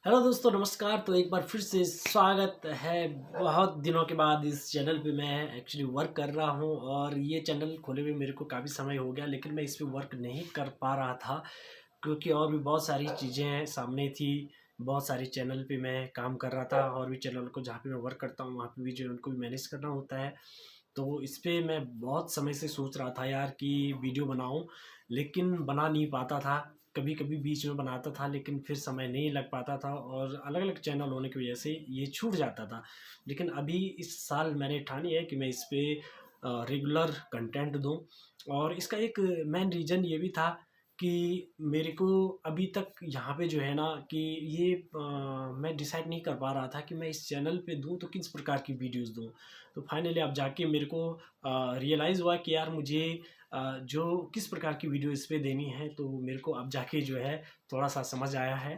Hello दोस्तों, नमस्कार। तो एक बार फिर से स्वागत है। बहुत दिनों के बाद इस चैनल पे मैं एक्चुअली वर्क कर रहा हूँ और ये चैनल खोले हुए मेरे को काफ़ी समय हो गया, लेकिन मैं इस पे वर्क नहीं कर पा रहा था क्योंकि और भी बहुत सारी चीज़ें सामने थी। बहुत सारे चैनल पे मैं काम कर रहा था और भी चैनल को जहाँ पे मैं वर्क करता हूँ वहाँ पे भी जो है उनको भी मैनेज करना होता है। तो इस पे मैं बहुत समय से सोच रहा था यार कि वीडियो बनाऊं, लेकिन बना नहीं पाता था। कभी कभी बीच में बनाता था लेकिन फिर समय नहीं लग पाता था और अलग अलग चैनल होने की वजह से ये छूट जाता था। लेकिन अभी इस साल मैंने ठानी है कि मैं इस पे रेगुलर कंटेंट दूं। और इसका एक मेन रीज़न ये भी था कि मेरे को अभी तक यहाँ पे जो है ना कि ये मैं डिसाइड नहीं कर पा रहा था कि मैं इस चैनल पे दूं तो किस प्रकार की वीडियोस दूं। तो फाइनली अब जाके मेरे को रियलाइज़ हुआ कि यार मुझे जो किस प्रकार की वीडियो इस पे देनी है, तो मेरे को अब जाके जो है थोड़ा सा समझ आया है।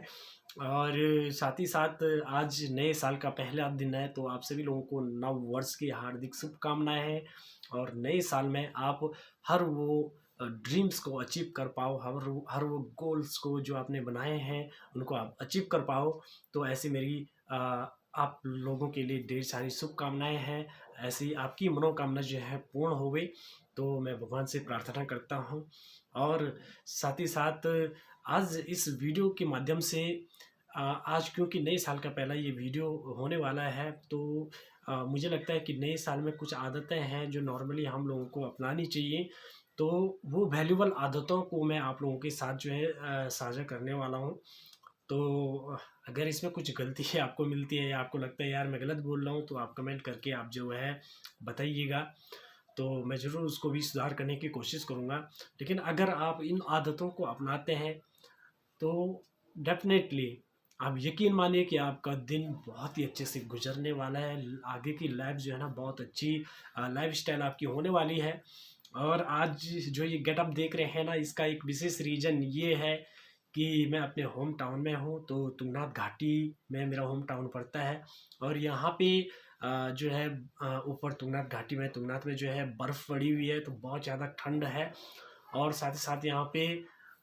और साथ ही साथ आज नए साल का पहला दिन है, तो आप सभी लोगों को नव वर्ष की हार्दिक शुभकामनाएं हैं। और नए साल में आप हर वो ड्रीम्स को अचीव कर पाओ, हर वो गोल्स को जो आपने बनाए हैं उनको आप अचीव कर पाओ। तो ऐसी मेरी आप लोगों के लिए ढेर सारी शुभकामनाएं हैं। ऐसी आपकी मनोकामना जो है पूर्ण हो गई, तो मैं भगवान से प्रार्थना करता हूँ। और साथ ही साथ आज इस वीडियो के माध्यम से आज क्योंकि नए साल का पहला ये वीडियो होने वाला है, तो मुझे लगता है कि नए साल में कुछ आदतें हैं जो नॉर्मली हम लोगों को अपनानी चाहिए। तो वो वैल्यूबल आदतों को मैं आप लोगों के साथ जो है साझा करने वाला हूँ। तो अगर इसमें कुछ गलती है आपको मिलती है या आपको लगता है यार मैं गलत बोल रहा हूँ, तो आप कमेंट करके आप जो है बताइएगा। तो मैं ज़रूर उसको भी सुधार करने की कोशिश करूँगा। लेकिन अगर आप इन आदतों को अपनाते हैं तो डेफ़िनेटली आप यकीन मानिए कि आपका दिन बहुत ही अच्छे से गुजरने वाला है। आगे की लाइफ जो है ना बहुत अच्छी लाइफ़स्टाइल आपकी होने वाली है। और आज जो ये गेटअप देख रहे हैं ना, इसका एक विशेष रीज़न ये है कि मैं अपने होम टाउन में हूँ। तो तुंगनाथ घाटी में मेरा होम टाउन पड़ता है। और यहाँ पे जो है ऊपर तुंगनाथ घाटी में, तुंगनाथ में जो है बर्फ़ पड़ी हुई है, तो बहुत ज़्यादा ठंड है। और साथ ही साथ यहाँ पे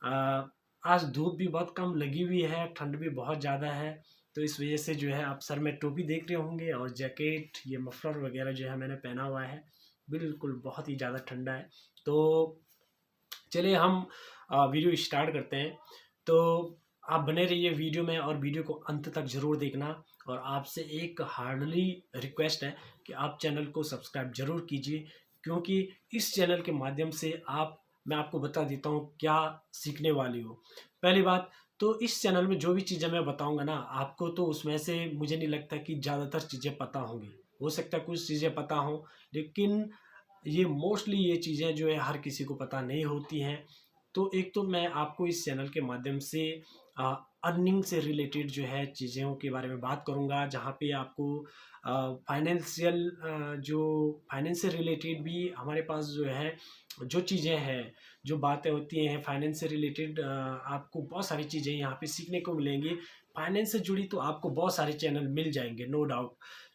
अ, आज धूप भी बहुत कम लगी हुई है, ठंड भी बहुत ज़्यादा है। तो इस वजह से जो है आप सर में टोपी देख रहे होंगे और जैकेट, ये मफलर वगैरह जो है मैंने पहना हुआ है। बिल्कुल बहुत ही ज़्यादा ठंडा है। तो चलिए हम वीडियो स्टार्ट करते हैं। तो आप बने रहिए वीडियो में और वीडियो को अंत तक ज़रूर देखना। और आपसे एक हार्डली रिक्वेस्ट है कि आप चैनल को सब्सक्राइब ज़रूर कीजिए, क्योंकि इस चैनल के माध्यम से आप मैं आपको बता देता हूँ क्या सीखने वाली हो। पहली बात तो इस चैनल में जो भी चीज़ें मैं बताऊँगा ना आपको, तो उसमें से मुझे नहीं लगता कि ज़्यादातर चीज़ें पता होंगी। हो सकता है कुछ चीज़ें पता हों, लेकिन ये मोस्टली ये चीज़ें जो है हर किसी को पता नहीं होती हैं। तो एक तो मैं आपको इस चैनल के माध्यम से अर्निंग से रिलेटेड जो है चीज़ों के बारे में बात करूँगा, जहाँ पे आपको फाइनेंशियल जो फाइनेंस से रिलेटेड भी हमारे पास जो है जो चीज़ें हैं, जो बातें होती हैं फाइनेंस से रिलेटेड, आपको बहुत सारी चीज़ें यहाँ पे सीखने को मिलेंगी। फाइनेंस से जुड़ी तो आपको बहुत सारे चैनल मिल जाएंगे, नो डाउट।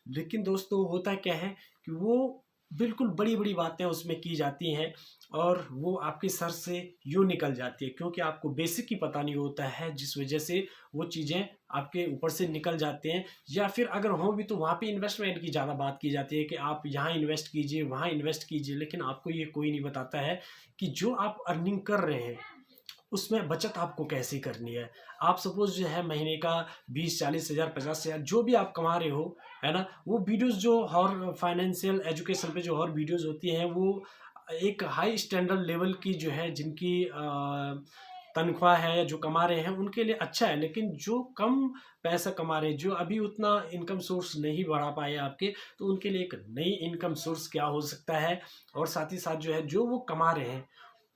लेकिन दोस्तों होता क्या है कि वो बिल्कुल बड़ी-बड़ी बातें उसमें की जाती हैं और वो आपके सर से यूँ निकल जाती है, क्योंकि आपको बेसिक ही पता नहीं होता है, जिस वजह से वो चीज़ें आपके ऊपर से निकल जाते हैं। या फिर अगर हों भी तो वहाँ पे इन्वेस्टमेंट की ज़्यादा बात की जाती है कि आप यहाँ इन्वेस्ट कीजिए, वहाँ इन्वेस्ट कीजिए, लेकिन आपको ये कोई नहीं बताता है कि जो आप अर्निंग कर रहे हैं उसमें बचत आपको कैसे करनी है। आप सपोज़ जो है महीने का 20-40 हज़ार 50 हज़ार जो भी आप कमा रहे हो, है ना? वो वीडियोज़ जो और फाइनेंशियल एजुकेशन पे जो और वीडियोज़ होती हैं, वो एक हाई स्टैंडर्ड लेवल की जो है जिनकी तनख्वाह है या जो कमा रहे हैं उनके लिए अच्छा है। लेकिन जो कम पैसा कमा रहे हैं, जो अभी उतना इनकम सोर्स नहीं बढ़ा पाए आपके, तो उनके लिए एक नई इनकम सोर्स क्या हो सकता है। और साथ ही साथ जो है जो वो कमा रहे हैं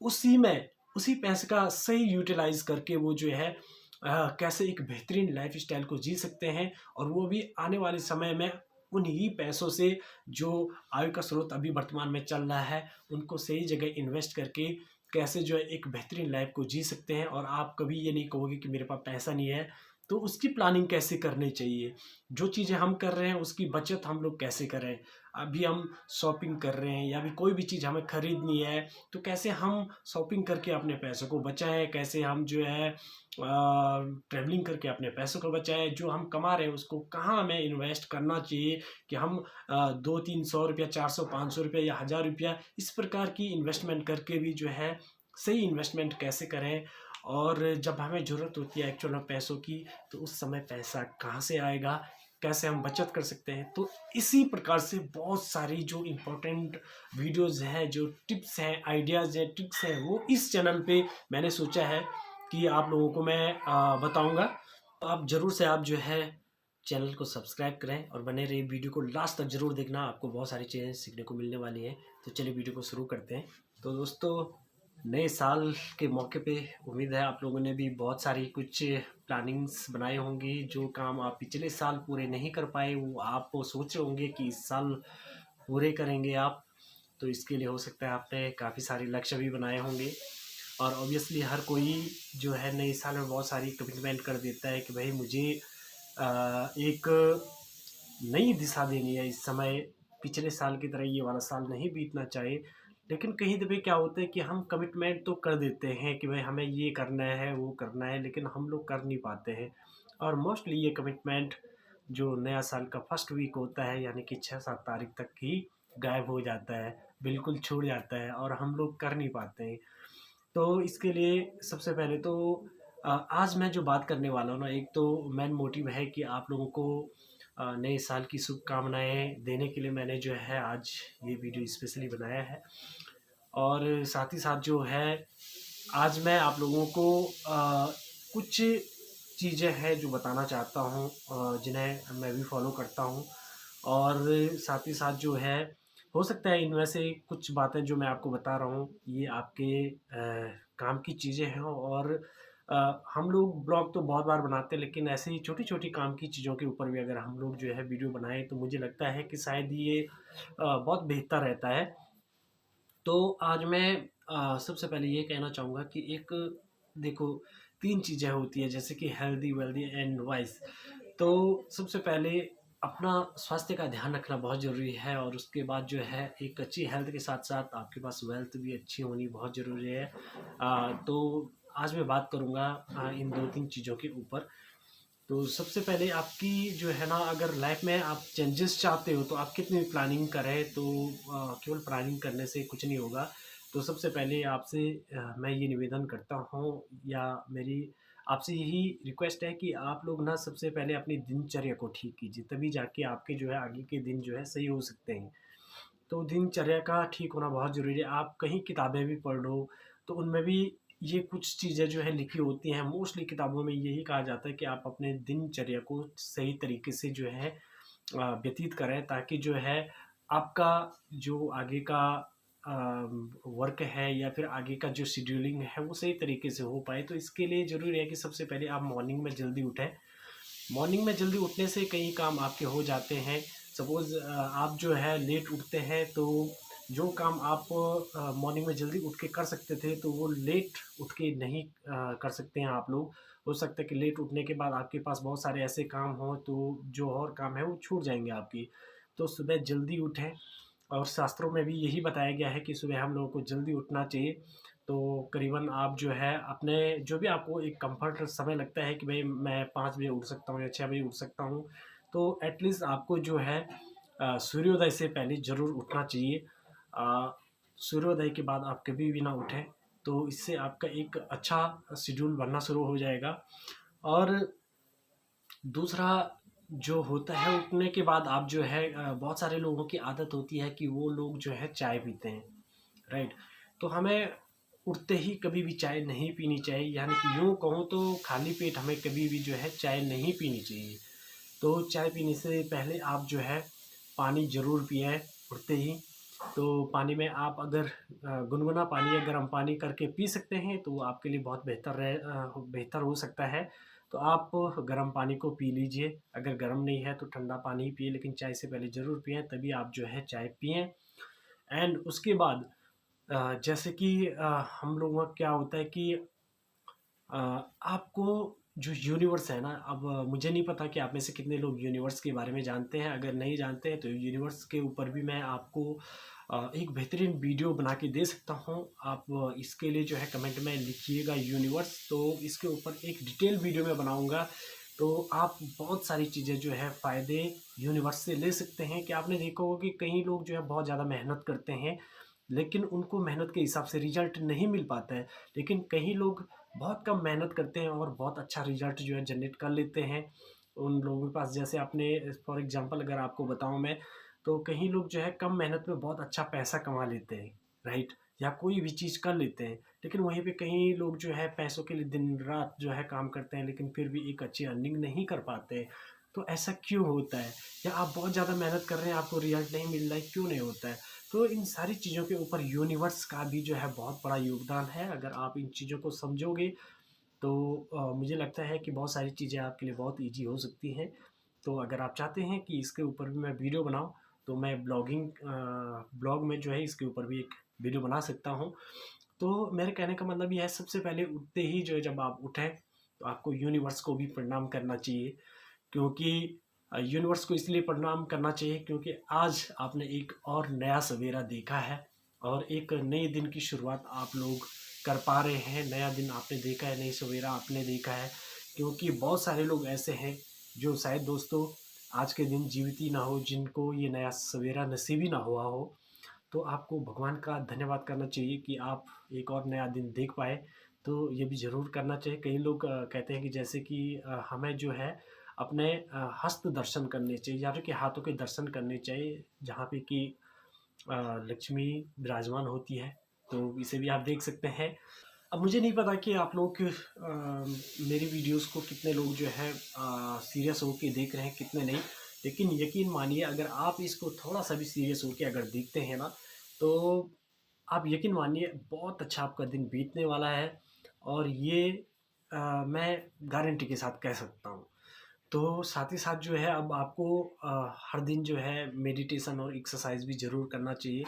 उसी में उसी पैसे का सही यूटिलाइज करके वो जो है कैसे एक बेहतरीन लाइफस्टाइल को जी सकते हैं। और वो भी आने वाले समय में उन्हीं पैसों से जो आय का स्रोत अभी वर्तमान में चल रहा है उनको सही जगह इन्वेस्ट करके कैसे जो है एक बेहतरीन लाइफ को जी सकते हैं। और आप कभी ये नहीं कहोगे कि मेरे पास पैसा नहीं है। तो उसकी प्लानिंग कैसे करनी चाहिए, जो चीज़ें हम कर रहे हैं उसकी बचत हम लोग कैसे करें। अभी हम शॉपिंग कर रहे हैं या भी कोई भी चीज़ हमें खरीदनी है, तो कैसे हम शॉपिंग करके अपने पैसों को बचाएं, कैसे हम जो है ट्रैवलिंग करके अपने पैसों को बचाएं, जो हम कमा रहे हैं उसको कहाँ हमें इन्वेस्ट करना चाहिए, कि हम 200-300 रुपया, 400-500 रुपया या 1000 रुपया इस प्रकार की इन्वेस्टमेंट करके भी जो है सही इन्वेस्टमेंट कैसे करें। और जब हमें ज़रूरत होती है एक्चुअल में पैसों की, तो उस समय पैसा कहाँ से आएगा, कैसे हम बचत कर सकते हैं। तो इसी प्रकार से बहुत सारी जो इम्पोर्टेंट वीडियोज़ हैं, जो टिप्स हैं, आइडियाज़ हैं, ट्रिक्स हैं, वो इस चैनल पे मैंने सोचा है कि आप लोगों को मैं बताऊंगा। आप ज़रूर से आप जो है चैनल को सब्सक्राइब करें और बने रहिए, वीडियो को लास्ट तक ज़रूर देखना, आपको बहुत सारी चीज़ें सीखने को मिलने वाली हैं। तो चलिए वीडियो को शुरू करते हैं। तो दोस्तों, नए साल के मौके पे उम्मीद है आप लोगों ने भी बहुत सारी कुछ प्लानिंग्स बनाए होंगी। जो काम आप पिछले साल पूरे नहीं कर पाए वो आप सोच रहे होंगे कि इस साल पूरे करेंगे आप। तो इसके लिए हो सकता है आपने काफ़ी सारे लक्ष्य भी बनाए होंगे। और ऑब्वियसली हर कोई जो है नए साल में बहुत सारी कमिटमेंट कर देता है कि भाई मुझे एक नई दिशा देनी है इस समय, पिछले साल की तरह ये वाला साल नहीं बीतना चाहिए। लेकिन कहीं दफ़े क्या होता है कि हम कमिटमेंट तो कर देते हैं कि भाई हमें ये करना है वो करना है, लेकिन हम लोग कर नहीं पाते हैं। और मोस्टली ये कमिटमेंट जो नया साल का फर्स्ट वीक होता है, यानी कि 6-7 तारीख तक ही गायब हो जाता है, बिल्कुल छूट जाता है और हम लोग कर नहीं पाते हैं। तो इसके लिए सबसे पहले तो आज मैं जो बात करने वाला हूँ ना, एक तो मेन मोटिव है कि आप लोगों को नए साल की शुभकामनाएँ देने के लिए मैंने जो है आज ये वीडियो स्पेशली बनाया है। और साथ ही साथ जो है आज मैं आप लोगों को कुछ चीज़ें हैं जो बताना चाहता हूँ, जिन्हें मैं भी फॉलो करता हूँ। और साथ ही साथ जो है हो सकता है इनमें से कुछ बातें जो मैं आपको बता रहा हूँ ये आपके काम की चीज़ें हैं। और हम लोग ब्लॉग तो बहुत बार बनाते हैं, लेकिन ऐसे ही छोटी-छोटी काम की चीज़ों के ऊपर भी अगर हम लोग जो है वीडियो बनाएँ तो मुझे लगता है कि शायद ये बहुत बेहतर रहता है। तो आज मैं सबसे पहले ये कहना चाहूँगा कि एक देखो 3 चीज़ें होती हैं जैसे कि हेल्दी, वेल्दी एंड वाइज़। तो सबसे पहले अपना स्वास्थ्य का ध्यान रखना बहुत ज़रूरी है, और उसके बाद जो है एक अच्छी हेल्थ के साथ-साथ आपके पास वेल्थ भी अच्छी होनी बहुत ज़रूरी है। तो आज मैं बात करूँगा इन 2-3 चीज़ों के ऊपर। तो सबसे पहले आपकी जो है ना, अगर लाइफ में आप चेंजेस चाहते हो तो आप कितनी प्लानिंग करें, तो केवल प्लानिंग करने से कुछ नहीं होगा। तो सबसे पहले आपसे मैं ये निवेदन करता हूँ, या मेरी आपसे यही रिक्वेस्ट है कि आप लोग ना सबसे पहले अपनी दिनचर्या को ठीक कीजिए, तभी जाके आपके जो है आगे के दिन जो है सही हो सकते हैं। तो दिनचर्या का ठीक होना बहुत ज़रूरी है। आप कहीं किताबें भी पढ़ लो, तो उनमें भी ये कुछ चीज़ें जो है लिखी होती हैं। मोस्टली किताबों में यही कहा जाता है कि आप अपने दिनचर्या को सही तरीके से जो है व्यतीत करें, ताकि जो है आपका जो आगे का वर्क है या फिर आगे का जो शेड्यूलिंग है वो सही तरीके से हो पाए। तो इसके लिए ज़रूरी है कि सबसे पहले आप मॉर्निंग में जल्दी उठें। मॉर्निंग में जल्दी उठने से कई काम आपके हो जाते हैं। सपोज़ आप जो है लेट उठते हैं, तो जो काम आप मॉर्निंग में जल्दी उठ के कर सकते थे तो वो लेट उठ के नहीं कर सकते हैं आप लोग। हो सकता है कि लेट उठने के बाद आपके पास बहुत सारे ऐसे काम हों, तो जो और काम है वो छूट जाएँगे आपकी। तो सुबह जल्दी उठें, और शास्त्रों में भी यही बताया गया है कि सुबह हम लोगों को जल्दी उठना चाहिए। तो करीबन आप जो है अपने जो भी आपको एक कंफर्ट समय लगता है कि भाई मैं 5 बजे उठ सकता हूँ या 6 बजे उठ सकता हूँ, तो एटलीस्ट आपको जो है सूर्योदय से पहले ज़रूर उठना चाहिए। अ, सूर्योदय के बाद आप कभी भी ना उठें, तो इससे आपका एक अच्छा शेड्यूल बनना शुरू हो जाएगा। और दूसरा जो होता है, उठने के बाद आप जो है बहुत सारे लोगों की आदत होती है कि वो लोग जो है चाय पीते हैं, राइट? तो हमें उठते ही कभी भी चाय नहीं पीनी चाहिए, यानी कि यूँ कहूँ तो खाली पेट हमें कभी भी जो है चाय नहीं पीनी चाहिए। तो चाय पीने से पहले आप जो है पानी ज़रूर पिएँ उठते ही। तो पानी में आप अगर गुनगुना पानी या गर्म पानी करके पी सकते हैं तो वो आपके लिए बहुत बेहतर हो सकता है। तो आप गर्म पानी को पी लीजिए, अगर गर्म नहीं है तो ठंडा पानी ही पिए, लेकिन चाय से पहले ज़रूर पिएँ, तभी आप जो है चाय पिएँ। एंड उसके बाद जैसे कि हम लोगों का क्या होता है कि आपको जो यूनिवर्स है ना, अब मुझे नहीं पता कि आप में से कितने लोग यूनिवर्स के बारे में जानते हैं। अगर नहीं जानते हैं तो यूनिवर्स के ऊपर भी मैं आपको एक बेहतरीन वीडियो बना के दे सकता हूं। आप इसके लिए जो है कमेंट में लिखिएगा यूनिवर्स, तो इसके ऊपर एक डिटेल वीडियो में बनाऊंगा। तो आप बहुत सारी चीज़ें जो है फ़ायदे यूनिवर्स से ले सकते हैं। कि आपने देखा होगा कि कई लोग जो है बहुत ज़्यादा मेहनत करते हैं, लेकिन उनको मेहनत के हिसाब से रिजल्ट नहीं मिल पाता है। लेकिन कई लोग बहुत कम मेहनत करते हैं और बहुत अच्छा रिजल्ट जो है जनरेट कर लेते हैं। उन लोगों के पास, जैसे आपने फॉर एग्जांपल अगर आपको बताऊं मैं, तो कई लोग जो है कम मेहनत में बहुत अच्छा पैसा कमा लेते हैं, राइट, या कोई भी चीज़ कर लेते हैं। लेकिन वहीं पे कई लोग जो है पैसों के लिए दिन रात जो है काम करते हैं, लेकिन फिर भी एक अच्छी अर्निंग नहीं कर पाते। तो ऐसा क्यों होता है? या आप बहुत ज़्यादा मेहनत कर रहे हैं, आपको रिजल्ट नहीं मिल रहा है, क्यों नहीं होता है? तो इन सारी चीज़ों के ऊपर यूनिवर्स का भी जो है बहुत बड़ा योगदान है। अगर आप इन चीज़ों को समझोगे तो मुझे लगता है कि बहुत सारी चीज़ें आपके लिए बहुत ईजी हो सकती हैं। तो अगर आप चाहते हैं कि इसके ऊपर भी मैं वीडियो बनाऊँ, तो मैं ब्लॉग में जो है इसके ऊपर भी एक वीडियो बना सकता हूँ। तो मेरे कहने का मतलब ये है, सबसे पहले उठते ही जो है जब आप उठें तो आपको यूनिवर्स को भी प्रणाम करना चाहिए। क्योंकि यूनिवर्स को इसलिए प्रणाम करना चाहिए क्योंकि आज आपने एक और नया सवेरा देखा है और एक नए दिन की शुरुआत आप लोग कर पा रहे हैं। नया दिन आपने देखा है, नई सवेरा आपने देखा है। क्योंकि बहुत सारे लोग ऐसे हैं जो शायद दोस्तों आज के दिन जीवित ही ना हो, जिनको ये नया सवेरा नसीब ही ना हुआ हो। तो आपको भगवान का धन्यवाद करना चाहिए कि आप एक और नया दिन देख पाए। तो ये भी ज़रूर करना चाहिए। कई लोग कहते हैं कि जैसे कि हमें जो है अपने हस्त दर्शन करने चाहिए, या फिर कि हाथों के दर्शन करने चाहिए, जहाँ पे कि लक्ष्मी विराजमान होती है। तो इसे भी आप देख सकते हैं। अब मुझे नहीं पता कि आप लोग मेरी वीडियोस को कितने लोग जो है सीरियस होके देख रहे हैं, कितने नहीं। लेकिन यकीन मानिए, अगर आप इसको थोड़ा सा भी सीरियस होके अगर देखते हैं ना, तो आप यकीन मानिए बहुत अच्छा आपका दिन बीतने वाला है। और ये मैं गारंटी के साथ कह सकता हूँ। तो साथ ही साथ जो है अब आपको हर दिन जो है मेडिटेशन और एक्सरसाइज भी ज़रूर करना चाहिए।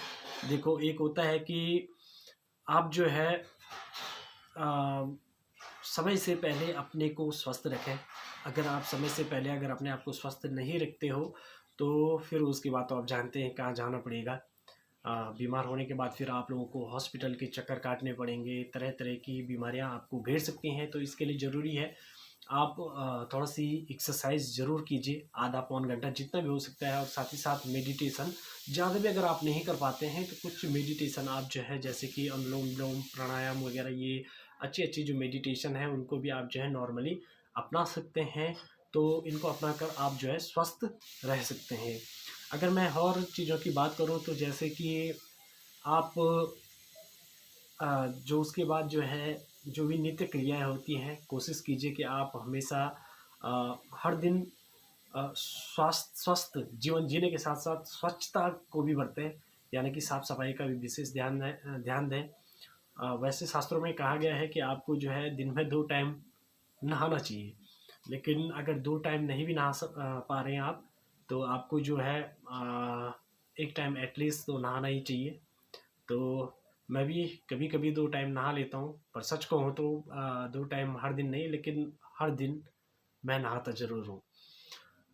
देखो, एक होता है कि आप जो है अ, समय से पहले अपने को स्वस्थ रखें। अगर आप समय से पहले अगर अपने आप को स्वस्थ नहीं रखते हो, तो फिर उसके बाद तो आप जानते हैं कहाँ जाना पड़ेगा। बीमार होने के बाद फिर आप लोगों को हॉस्पिटल के चक्कर काटने पड़ेंगे, तरह तरह की बीमारियां आपको घेर सकती हैं। तो इसके लिए ज़रूरी है आप थोड़ा सी एक्सरसाइज ज़रूर कीजिए, आधा पौन घंटा जितना भी हो सकता है। और साथ ही साथ मेडिटेशन ज़्यादा भी अगर आप नहीं कर पाते हैं तो कुछ मेडिटेशन आप जो है, जैसे कि अनुलोम विलोम प्राणायाम वगैरह, ये अच्छी अच्छी जो मेडिटेशन है उनको भी आप जो है नॉर्मली अपना सकते हैं। तो इनको अपना कर आप जो है स्वस्थ रह सकते हैं। अगर मैं और चीज़ों की बात करूं तो जैसे कि आप जो उसके बाद जो है जो भी नित्य क्रियाएं होती हैं, कोशिश कीजिए कि आप हमेशा हर दिन स्वस्थ जीवन जीने के साथ साथ स्वच्छता को भी बरतें। यानी कि साफ सफाई का भी विशेष ध्यान दें। वैसे शास्त्रों में कहा गया है कि आपको जो है दिन में 2 टाइम नहाना चाहिए। लेकिन अगर 2 टाइम नहीं भी पा रहे हैं आप, तो आपको जो है 1 टाइम एटलीस्ट तो नहाना ही चाहिए। तो मैं भी कभी कभी 2 टाइम नहा लेता हूँ, पर सच कहूँ तो 2 टाइम हर दिन नहीं, लेकिन हर दिन मैं नहाता ज़रूर हूँ।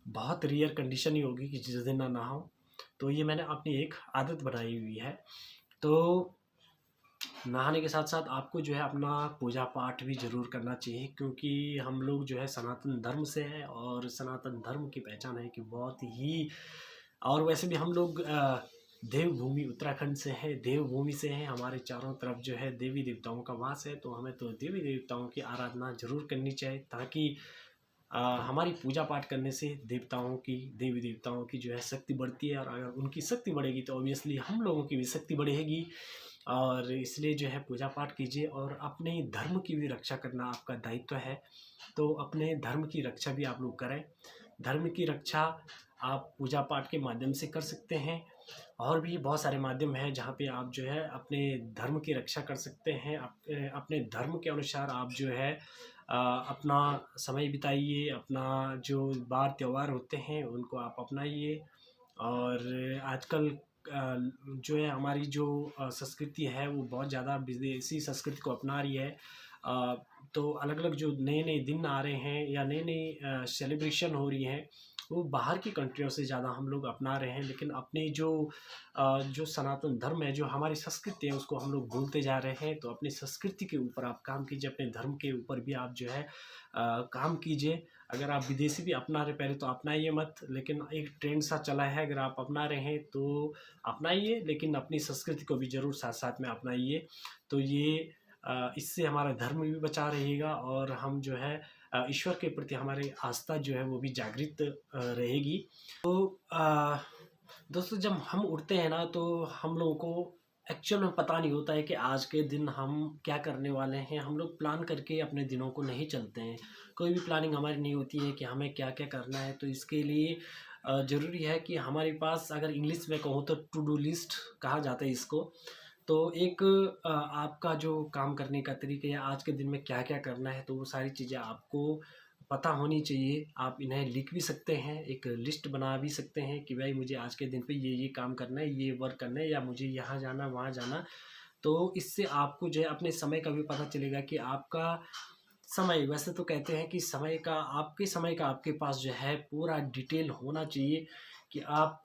बहुत रेयर कंडीशन ही होगी कि जिस दिन ना नहाऊँ। तो ये मैंने अपनी एक आदत बनाई हुई है। तो नहाने के साथ साथ आपको जो है अपना पूजा पाठ भी ज़रूर करना चाहिए। क्योंकि हम लोग जो है सनातन धर्म से हैं, और सनातन धर्म की पहचान है कि बहुत ही, और वैसे भी हम लोग देवभूमि उत्तराखंड से है, देवभूमि से हैं। हमारे चारों तरफ जो है देवी देवताओं का वास है। तो हमें तो देवी देवताओं की आराधना ज़रूर करनी चाहिए, ताकि हमारी पूजा पाठ करने से देवी देवताओं की जो है शक्ति बढ़ती है। और अगर उनकी शक्ति बढ़ेगी तो ऑब्वियसली हम लोगों की भी शक्ति बढ़ेगी। और इसलिए जो है पूजा पाठ कीजिए, और अपने धर्म की भी रक्षा करना आपका दायित्व है। तो अपने धर्म की रक्षा भी आप लोग करें। धर्म की रक्षा आप पूजा पाठ के माध्यम से कर सकते हैं। और भी बहुत सारे माध्यम हैं जहाँ पे आप जो है अपने धर्म की रक्षा कर सकते हैं। अपने धर्म के अनुसार आप जो है अपना समय बिताइए। अपना जो बार त्यौहार होते हैं उनको आप अपनाइए। और आजकल जो है हमारी जो संस्कृति है वो बहुत ज़्यादा विदेशी संस्कृति को अपना रही है। तो अलग अलग जो नए नए दिन आ रहे हैं या नई नई सेलिब्रेशन हो रही हैं, वो बाहर की कंट्रियों से ज़्यादा हम लोग अपना रहे हैं, लेकिन अपनी जो सनातन धर्म है, जो हमारी संस्कृति है, उसको हम लोग भूलते जा रहे हैं। तो अपनी संस्कृति के ऊपर आप काम कीजिए, अपने धर्म के ऊपर भी आप जो है काम कीजिए। अगर आप विदेशी भी अपना रहे, पहले तो अपनाइए मत, लेकिन एक ट्रेंड सा चला है, अगर आप अपना रहे हैं तो अपनाइए, लेकिन अपनी संस्कृति को भी ज़रूर साथ साथ में अपनाइए। तो ये इससे हमारा धर्म भी बचा रहेगा और हम जो है ईश्वर के प्रति हमारी आस्था जो है वो भी जागृत रहेगी। तो दोस्तों, जब हम उठते हैं ना, तो हम लोगों को एक्चुअल में पता नहीं होता है कि आज के दिन हम क्या करने वाले हैं। हम लोग प्लान करके अपने दिनों को नहीं चलते हैं, कोई भी प्लानिंग हमारी नहीं होती है कि हमें क्या क्या करना है। तो इसके लिए ज़रूरी है कि हमारे पास, अगर इंग्लिश में कहूँ तो टू डू लिस्ट कहा जाता है इसको। तो एक आपका जो काम करने का तरीका या आज के दिन में क्या क्या करना है, तो वो सारी चीज़ें आपको पता होनी चाहिए। आप इन्हें लिख भी सकते हैं, एक लिस्ट बना भी सकते हैं कि भाई मुझे आज के दिन पे ये काम करना है, ये वर्क करना है, या मुझे यहाँ जाना वहाँ जाना। तो इससे आपको जो है अपने समय का भी पता चलेगा कि आपका समय, वैसे तो कहते हैं कि समय का आपके पास जो है पूरा डिटेल होना चाहिए कि आप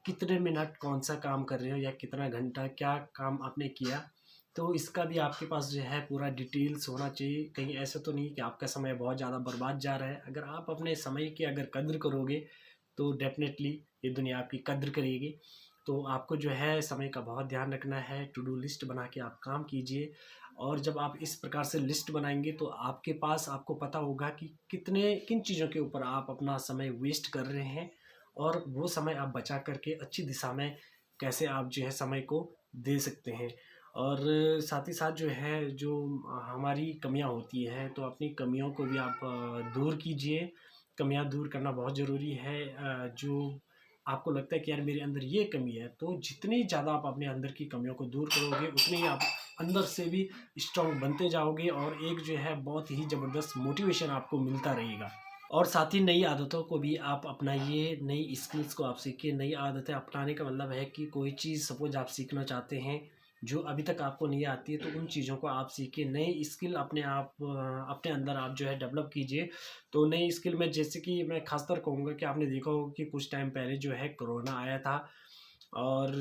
कितने मिनट कौन सा काम कर रहे हो या कितना घंटा क्या काम आपने किया। तो इसका भी आपके पास जो है पूरा डिटेल्स होना चाहिए। कहीं ऐसा तो नहीं कि आपका समय बहुत ज़्यादा बर्बाद जा रहा है। अगर आप अपने समय की अगर कद्र करोगे, तो डेफ़िनेटली ये दुनिया आपकी कद्र करेगी। तो आपको जो है समय का बहुत ध्यान रखना है, टू डू लिस्ट बना के आप काम कीजिए। और जब आप इस प्रकार से लिस्ट बनाएंगे, तो आपके पास, आपको पता होगा कि किन चीज़ों के ऊपर आप अपना समय वेस्ट कर रहे हैं, और वो समय आप बचा करके अच्छी दिशा में कैसे आप जो है समय को दे सकते हैं। और साथ ही साथ जो है, जो हमारी कमियां होती हैं, तो अपनी कमियों को भी आप दूर कीजिए। कमियां दूर करना बहुत ज़रूरी है। जो आपको लगता है कि यार मेरे अंदर ये कमी है, तो जितनी ज़्यादा आप अपने अंदर की कमियों को दूर करोगे, उतनी ही आप अंदर से भी स्ट्रॉन्ग बनते जाओगे, और एक जो है बहुत ही ज़बरदस्त मोटिवेशन आपको मिलता रहेगा। और साथ ही नई आदतों को भी आप अपनाइए, नई स्किल्स को आप सीखिए। नई आदतें अपनाने का मतलब है कि कोई चीज़ सपोज आप सीखना चाहते हैं जो अभी तक आपको नहीं आती है, तो उन चीज़ों को आप सीखिए। नई स्किल अपने अंदर आप जो है डेवलप कीजिए। तो नई स्किल में, जैसे कि मैं खासकर कहूँगा कि आपने देखा होगा कि कुछ टाइम पहले जो है कोरोना आया था, और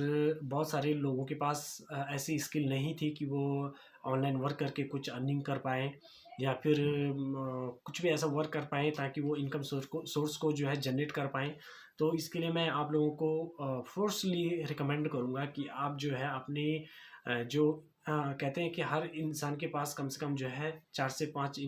बहुत सारे लोगों के पास ऐसी स्किल नहीं थी कि वो ऑनलाइन वर्क करके कुछ अर्निंग कर पाएँ, या फिर कुछ भी ऐसा वर्क कर पाएँ ताकि वो इनकम सोर्स को जो है जनरेट कर पाएँ। तो इसके लिए मैं आप लोगों को फ़ोर्सली रिकमेंड करूँगा कि आप जो है अपनी कहते हैं कि हर इंसान के पास कम से कम जो है 4 से 5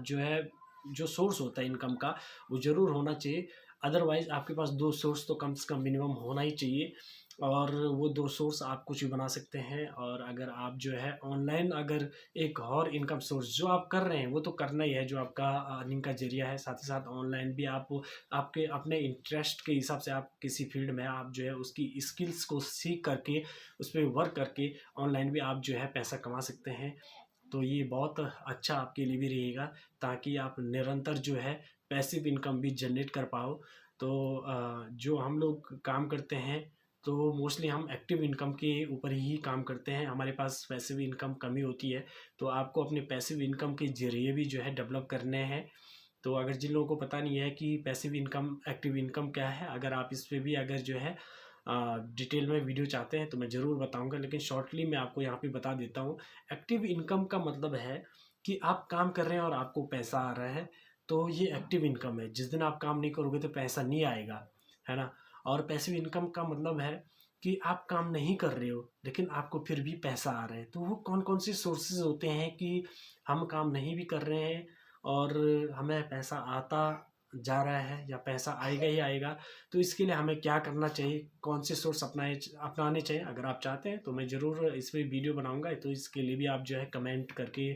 जो है, जो सोर्स होता है इनकम का, वो ज़रूर होना चाहिए। अदरवाइज़ आपके पास 2 सोर्स तो कम से कम मिनिमम होना ही चाहिए, और वो 2 सोर्स आप कुछ भी बना सकते हैं। और अगर आप जो है ऑनलाइन, अगर एक और इनकम सोर्स जो आप कर रहे हैं, वो तो करना ही है, जो आपका अर्निंग का ज़रिया है। साथ ही साथ ऑनलाइन भी आप आपके अपने इंटरेस्ट के हिसाब से आप किसी फ़ील्ड में आप जो है उसकी स्किल्स को सीख करके, उस पे वर्क करके ऑनलाइन भी आप जो है पैसा कमा सकते हैं। तो ये बहुत अच्छा आपके लिए भी रहेगा, ताकि आप निरंतर जो है पैसिव इनकम भी जनरेट कर पाओ। तो जो हम लोग काम करते हैं, तो मोस्टली हम एक्टिव इनकम के ऊपर ही काम करते हैं, हमारे पास पैसिव इनकम कमी होती है। तो आपको अपने पैसिव इनकम के ज़रिए भी जो है डेवलप करने हैं। तो अगर जिन लोगों को पता नहीं है कि पैसिव इनकम, एक्टिव इनकम क्या है, अगर आप इस पे भी अगर जो है डिटेल में वीडियो चाहते हैं, तो मैं ज़रूर बताऊंगा, लेकिन शॉर्टली मैं आपको यहाँ पे बता देता हूँ। एक्टिव इनकम का मतलब है कि आप काम कर रहे हैं और आपको पैसा आ रहा है, तो ये एक्टिव इनकम है। जिस दिन आप काम नहीं करोगे तो पैसा नहीं आएगा, है ना। और पैसिव इनकम का मतलब है कि आप काम नहीं कर रहे हो, लेकिन आपको फिर भी पैसा आ रहा है। तो वो कौन कौन से सोर्सेज होते हैं कि हम काम नहीं भी कर रहे हैं और हमें पैसा आता जा रहा है, या पैसा आएगा ही आएगा। तो इसके लिए हमें क्या करना चाहिए, कौन से सोर्स अपनाने चाहिए, अगर आप चाहते हैं तो मैं ज़रूर इस पर वीडियो बनाऊंगा। तो इसके लिए भी आप जो है कमेंट करके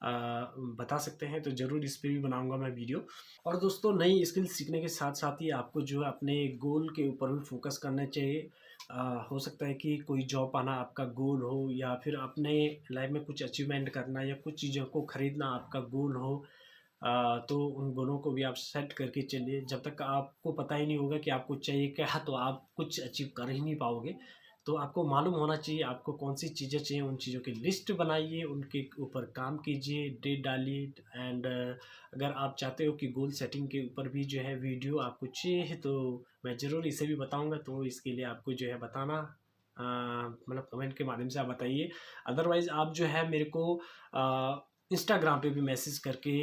बता सकते हैं, तो ज़रूर इस पर भी बनाऊंगा मैं वीडियो। और दोस्तों, नई स्किल सीखने के साथ साथ ही आपको जो है अपने गोल के ऊपर भी फोकस करना चाहिए। हो सकता है कि कोई जॉब पाना आपका गोल हो, या फिर अपने लाइफ में कुछ अचीवमेंट करना, या कुछ चीज़ों को ख़रीदना आपका गोल हो। तो उन गोलों को भी आप सेट करके चलिए। जब तक आपको पता ही नहीं होगा कि आपको चाहिए क्या, तो आप कुछ अचीव कर ही नहीं पाओगे। तो आपको मालूम होना चाहिए आपको कौन सी चीज़ें चाहिए, उन चीज़ों की लिस्ट बनाइए, उनके ऊपर काम कीजिए, डेट डालिए। एंड अगर आप चाहते हो कि गोल सेटिंग के ऊपर भी जो है वीडियो आपको चाहिए तो मैं ज़रूर इसे भी बताऊंगा। तो इसके लिए आपको जो है बताना मतलब कमेंट के माध्यम से आप बताइए। अदरवाइज़ आप जो है मेरे को इंस्टाग्राम पे भी मैसेज करके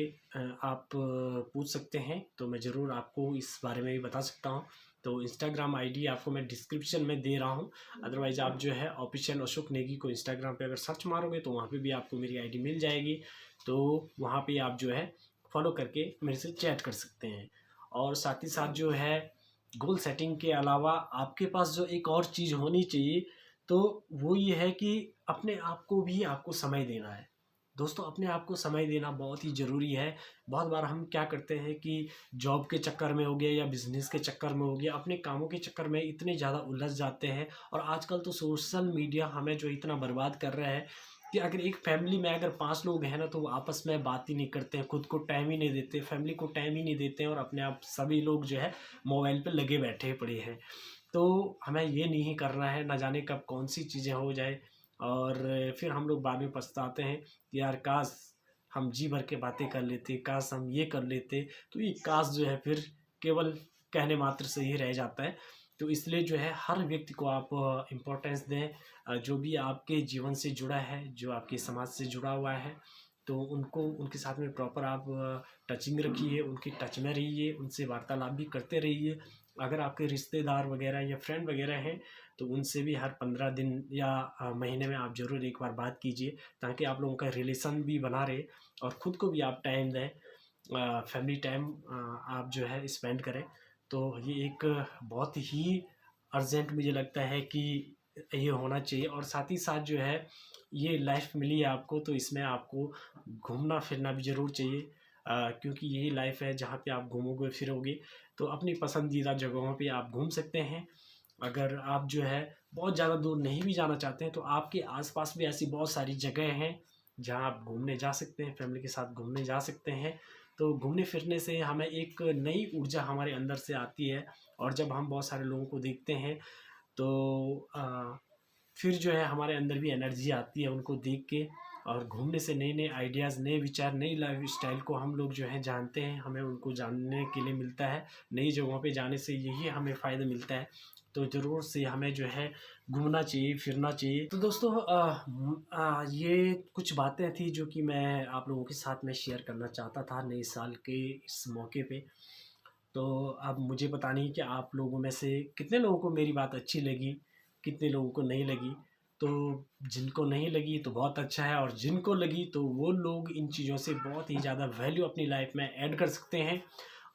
आप पूछ सकते हैं, तो मैं ज़रूर आपको इस बारे में भी बता सकता हूँ। तो इंस्टाग्राम आईडी आपको मैं डिस्क्रिप्शन में दे रहा हूँ। अदरवाइज़ आप जो है ऑफिशियल अशोक नेगी को इंस्टाग्राम पे अगर सर्च मारोगे तो वहाँ पे भी आपको मेरी आईडी मिल जाएगी। तो वहाँ पे आप जो है फॉलो करके मेरे से चैट कर सकते हैं। और साथ ही साथ जो है गोल सेटिंग के अलावा आपके पास जो एक और चीज़ होनी चाहिए तो वो ये है कि अपने आप को भी आपको समय देना है। दोस्तों, अपने आप को समय देना बहुत ही ज़रूरी है। बहुत बार हम क्या करते हैं कि जॉब के चक्कर में हो गया या बिज़नेस के चक्कर में हो गया, अपने कामों के चक्कर में इतने ज़्यादा उलझ जाते हैं। और आजकल तो सोशल मीडिया हमें जो इतना बर्बाद कर रहा है कि अगर एक फैमिली में अगर 5 लोग हैं ना तो वो आपस में बात ही नहीं करते हैं, खुद को टाइम ही नहीं देते, फैमिली को टाइम ही नहीं देते हैं और अपने आप सभी लोग जो है मोबाइल पे लगे बैठे पड़े हैं। तो हमें ये नहीं करना है, ना जाने कब कौन सी चीज़ें हो जाए और फिर हम लोग बाद में पछताते हैं कि यार काश हम जी भर के बातें कर लेते, काश हम ये कर लेते। तो ये काश जो है फिर केवल कहने मात्र से ही रह जाता है। तो इसलिए जो है हर व्यक्ति को आप इम्पोर्टेंस दें, जो भी आपके जीवन से जुड़ा है, जो आपके समाज से जुड़ा हुआ है, तो उनको उनके साथ में प्रॉपर आप टचिंग रखिए, उनके टच में रहिए, उनसे वार्तालाप भी करते रहिए। अगर आपके रिश्तेदार वगैरह या फ्रेंड वगैरह हैं तो उनसे भी हर 15 दिन या महीने में आप ज़रूर एक बार बात कीजिए, ताकि आप लोगों का रिलेशन भी बना रहे और ख़ुद को भी आप टाइम दें, फैमिली टाइम आप जो है स्पेंड करें। तो ये एक बहुत ही अर्जेंट मुझे लगता है कि ये होना चाहिए। और साथ ही साथ जो है ये लाइफ मिली है आपको तो इसमें आपको घूमना फिरना भी ज़रूर चाहिए, क्योंकि यही लाइफ है जहाँ पे आप घूमोगे फिरोगे तो अपनी पसंदीदा जगहों पे आप घूम सकते हैं। अगर आप जो है बहुत ज़्यादा दूर नहीं भी जाना चाहते हैं तो आपके आसपास भी ऐसी बहुत सारी जगह हैं जहाँ आप घूमने जा सकते हैं, फैमिली के साथ घूमने जा सकते हैं। तो घूमने फिरने से हमें एक नई ऊर्जा हमारे अंदर से आती है और जब हम बहुत सारे लोगों को देखते हैं तो फिर जो है हमारे अंदर भी एनर्जी आती है उनको देख के। और घूमने से नए नए आइडियाज़, नए विचार, नई लाइफ स्टाइल को हम लोग जो है जानते हैं, हमें उनको जानने के लिए मिलता है। नई जगहों पे जाने से यही हमें फ़ायदा मिलता है। तो ज़रूर से हमें जो है घूमना चाहिए, फिरना चाहिए। तो दोस्तों ये कुछ बातें थी जो कि मैं आप लोगों के साथ में शेयर करना चाहता था नए साल के इस मौके पे। तो अब मुझे पता नहीं कि आप लोगों में से कितने लोगों को मेरी बात अच्छी लगी, कितने लोगों को नहीं लगी। तो जिनको नहीं लगी तो बहुत अच्छा है, और जिनको लगी तो वो लोग इन चीज़ों से बहुत ही ज़्यादा वैल्यू अपनी लाइफ में ऐड कर सकते हैं।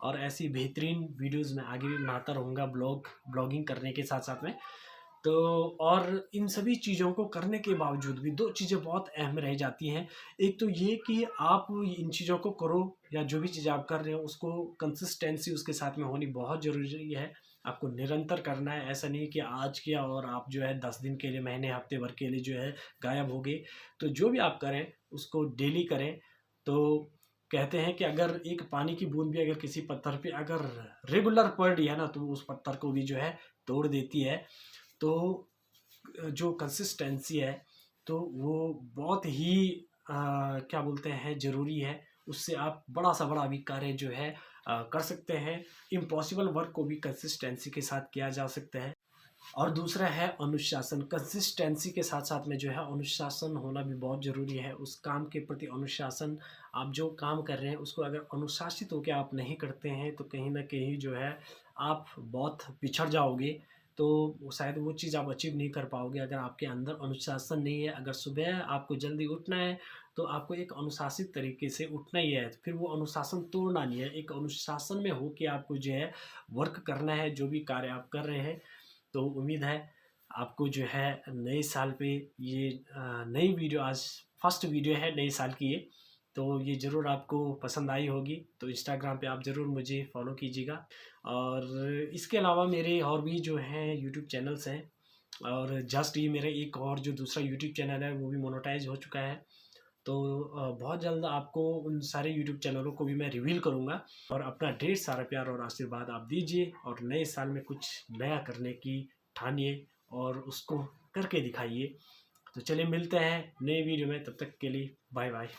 और ऐसी बेहतरीन वीडियोज़ मैं आगे भी बनाता रहूँगा, ब्लॉगिंग करने के साथ साथ में। तो और इन सभी चीज़ों को करने के बावजूद भी 2 चीज़ें बहुत अहम रह जाती हैं। एक तो ये कि आप इन चीज़ों को करो या जो भी चीज़ आप कर रहे हो उसको कंसिस्टेंसी उसके साथ में होनी बहुत ज़रूरी है। आपको निरंतर करना है, ऐसा नहीं कि आज किया और आप जो है 10 दिन के लिए, महीने, हफ्ते भर के लिए जो है गायब हो गए। तो जो भी आप करें उसको डेली करें। तो कहते हैं कि अगर एक पानी की बूँद भी अगर किसी पत्थर पे अगर रेगुलर पड़ रही है ना तो उस पत्थर को भी जो है तोड़ देती है। तो जो कंसिस्टेंसी है तो वो बहुत ही क्या बोलते हैं ज़रूरी है। उससे आप बड़ा से बड़ा भी कार्य जो है कर सकते हैं। इम्पॉसिबल वर्क को भी कंसिस्टेंसी के साथ किया जा सकता है। और दूसरा है अनुशासन। कंसिस्टेंसी के साथ साथ में जो है अनुशासन होना भी बहुत ज़रूरी है। उस काम के प्रति अनुशासन, आप जो काम कर रहे हैं उसको अगर अनुशासित होकर आप नहीं करते हैं तो कहीं न कहीं जो है आप बहुत पिछड़ जाओगे। तो शायद वो चीज़ आप अचीव नहीं कर पाओगे अगर आपके अंदर अनुशासन नहीं है। अगर सुबह आपको जल्दी उठना है तो आपको एक अनुशासित तरीके से उठना ही है, फिर वो अनुशासन तोड़ना नहीं है। एक अनुशासन में होके आपको जो है वर्क करना है, जो भी कार्य आप कर रहे हैं। तो उम्मीद है आपको जो है नए साल पे ये नई वीडियो, आज फर्स्ट वीडियो है नए साल की ये, तो ये ज़रूर आपको पसंद आई होगी। तो इंस्टाग्राम पे आप ज़रूर मुझे फॉलो कीजिएगा। और इसके अलावा मेरे और भी जो हैं यूट्यूब चैनल्स हैं, और जस्ट ये मेरा एक और जो दूसरा यूट्यूब चैनल है वो भी मोनेटाइज हो चुका है। तो बहुत जल्द आपको उन सारे यूट्यूब चैनलों को भी मैं रिवील करूँगा। और अपना ढेर सारा प्यार और आशीर्वाद आप दीजिए और नए साल में कुछ नया करने की ठानिए और उसको करके दिखाइए। तो चलिए मिलते हैं नए वीडियो में, तब तक के लिए बाय बाय।